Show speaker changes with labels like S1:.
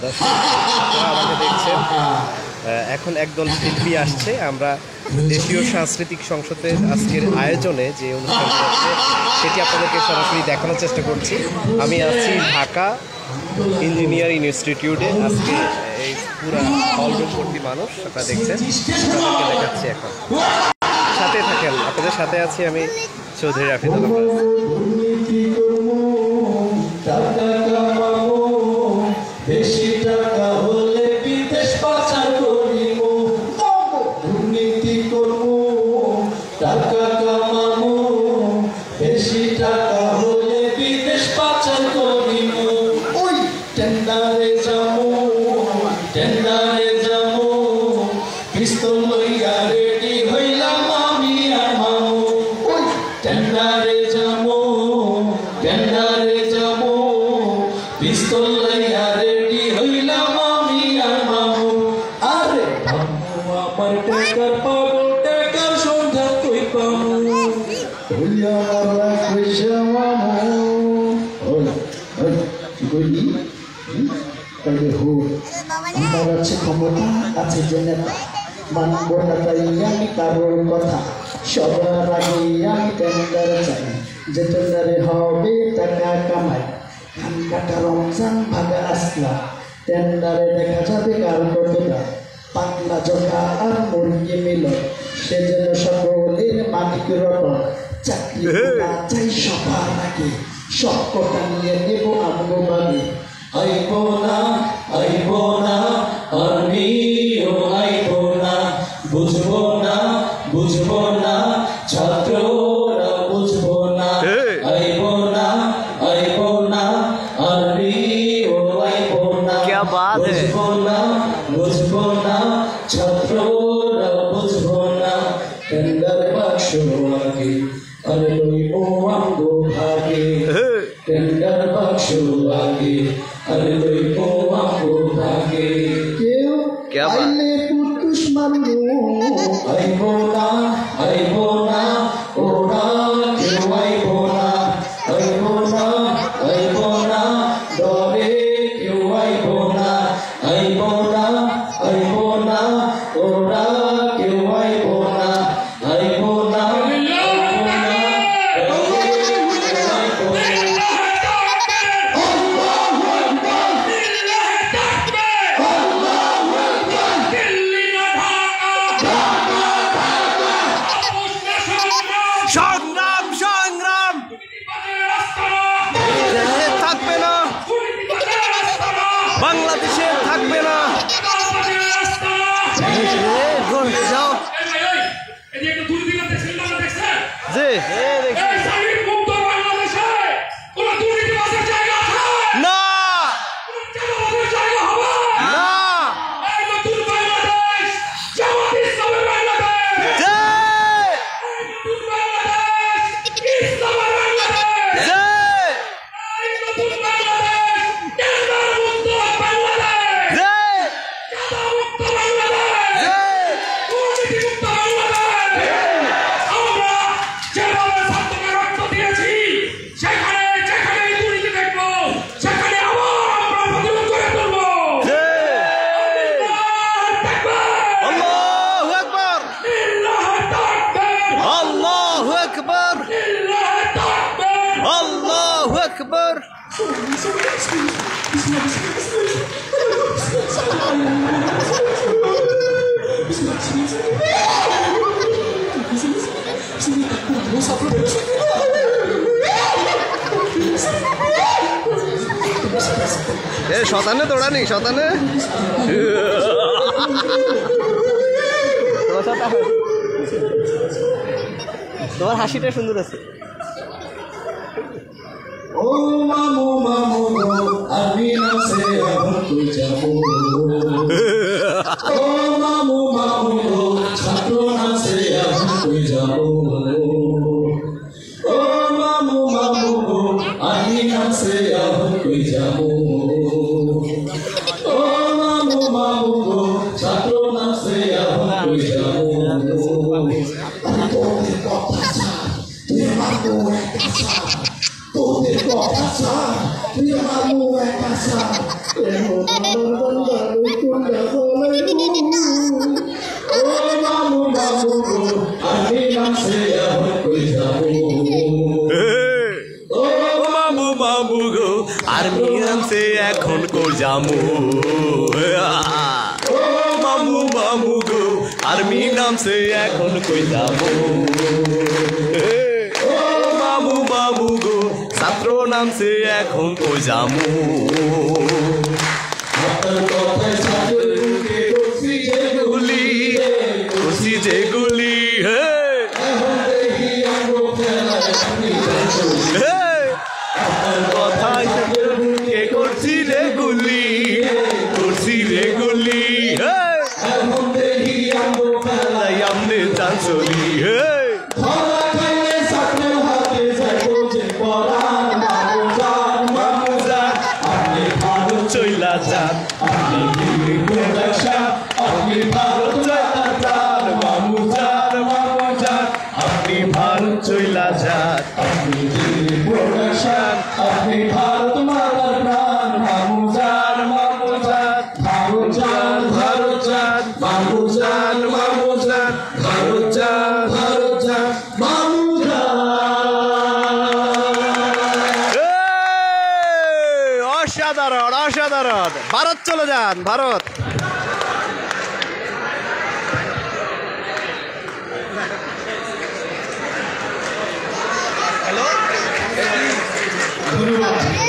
S1: দর্শক আপনারা আমাকে দেখছেন, এখন একদল শিল্পী আসছে। আমরা দেশীয় সাংস্কৃতিক সংসদের আজকের আয়োজনে যে অনুষ্ঠানটি হচ্ছে সেটি আপনাদেরকে সরাসরি দেখানোর চেষ্টা করছি। আমি আছি ঢাকা ইঞ্জিনিয়ারিং ইনস্টিটিউটে। আজকে এই পুরা হলরুম ভর্তি মানুষ আপনারা দেখছেন, আপনাদেরকে দেখাচ্ছি। এখন সাথে থাকেন, আপনাদের সাথে আছি আমি চৌধুরী রাফিদুল।
S2: বেশি টাকা হলে বিদেশ পাচার করিব, দুর্নীতি করব, টাকা কামাবো। বেশি টাকা হলে বিদেশ পাচার করিব। ওই টেন্ডারে যাবো, টেন্ডারে যাবো, পিস্তল লইয়া রেডি হইলাম আমি আর মামু। ওই টেন্ডারে যাবো, টেন্ডারে যাবো, পিস্তল লইয়া রেডি হইলাম আমি আর মামু। আরে মামু আমার টাকার পাগল, টাকার সন্ধ্যা কই পামু। হইয়া মারা কইসা মামু। ওই ওই কি কইলি? তাইলে হো আমার আছে ক্ষমতা, আছে যে নেতা, মানব না তাই আমি কারোর কথা। সবার আগে আমি টেন্ডার চাই, যে টেন্ডারে হবে টাকা কামাই। ধান কাটা রমজান ভাগা আসলা, টেন্ডারে দেখা যাবে কার কতটা। পাতলা জোকা আর মুরগি মিল, সে যেন সকলের মালিক রতন। চাকরি না চাই সবার আগে, সব কথা নিয়ে নেব আমগো বাড়ি। আইব না, আইব না, আমিও আইব না, বুঝবো না, বুঝবো না, ছাত্ররা বুঝবো না। আইব না, আইব না, আমিও আইব না, বুঝবো না, বুঝবো না, ছাত্ররা বুঝবো না। টেন্ডার বাক্স আগে আর লইব আমগো ভাগে, টেন্ডার বাক্স আগে আর লইব আমগো ভাগে। কেউ আইলে পুতুস মারবো, আইব না, আইব না, ওরা কেউ আইব না, আইব না, আইব না, ডরে কেউ আইব না, আইব না, আইব না, ওরা কেউ আইব না, আইব না, আইব না,
S1: সংগ্রাম সংগ্রাম থাকবে না, বাংলাদেশে থাকবে না। যাও জি না আল্লাহু আকবার। এ শতানে দৌড়ানি, শতানে তোমার হাসিটা সুন্দর আছে।
S2: ও মামু মামু আমি নাচে এখন তুই যাবো। ও মামু মামু ছাত্র নাচে এখন তুই যাবো। ও মামু মামু আমি নাচে এখন তুই যাবো। ও মামু মামু ছাত্র নাচে এখন তুই যাবো। তোদের কথা তুই মামু তোদের কথা তুই মামু একা মামু মামু গো আমি নামছে এখন কই যাবো
S3: ও মামু মামু গো আর্মি নামছে এখন কই যামু ও মামু মামু গো আর্মি নামছে এখন কই যামু ও মামু মামু গো ছাত্র নামছে এখন কই যামু
S2: আপনার কথায় ছাত্রের বুকে করছি যে গুলি
S3: করছি যেগুলি
S2: এখন দেখি আমরা খেলায় আপনি
S3: কথায় কে করছি রে গুলি করছি রে গুলি
S2: এখন দেখি আমরা খেলায়
S3: আমনে চাঞ্চলি
S2: ধরা খাইলে ছাত্রের হাতে যাইব যে পরাণ মামুজান আপনি ভারত
S3: চইলা যান
S2: আপনি দিল্লি প্রোডাকশন আপনি ভারত
S3: যান মামুজান মামুজান আপনি ভারত চইলা যান
S2: আপনি দিল্লি প্রোডাকশন আপনি ভারত মাতার প্রাণ মামুজান মামুজান ভারত জান ভারত জান মামুজান মামুজান ভারত জান ভারত জান মামুজান
S1: অসাধারণ অসাধারণ ভারত চলে যান ভারত
S2: ধন্যবাদ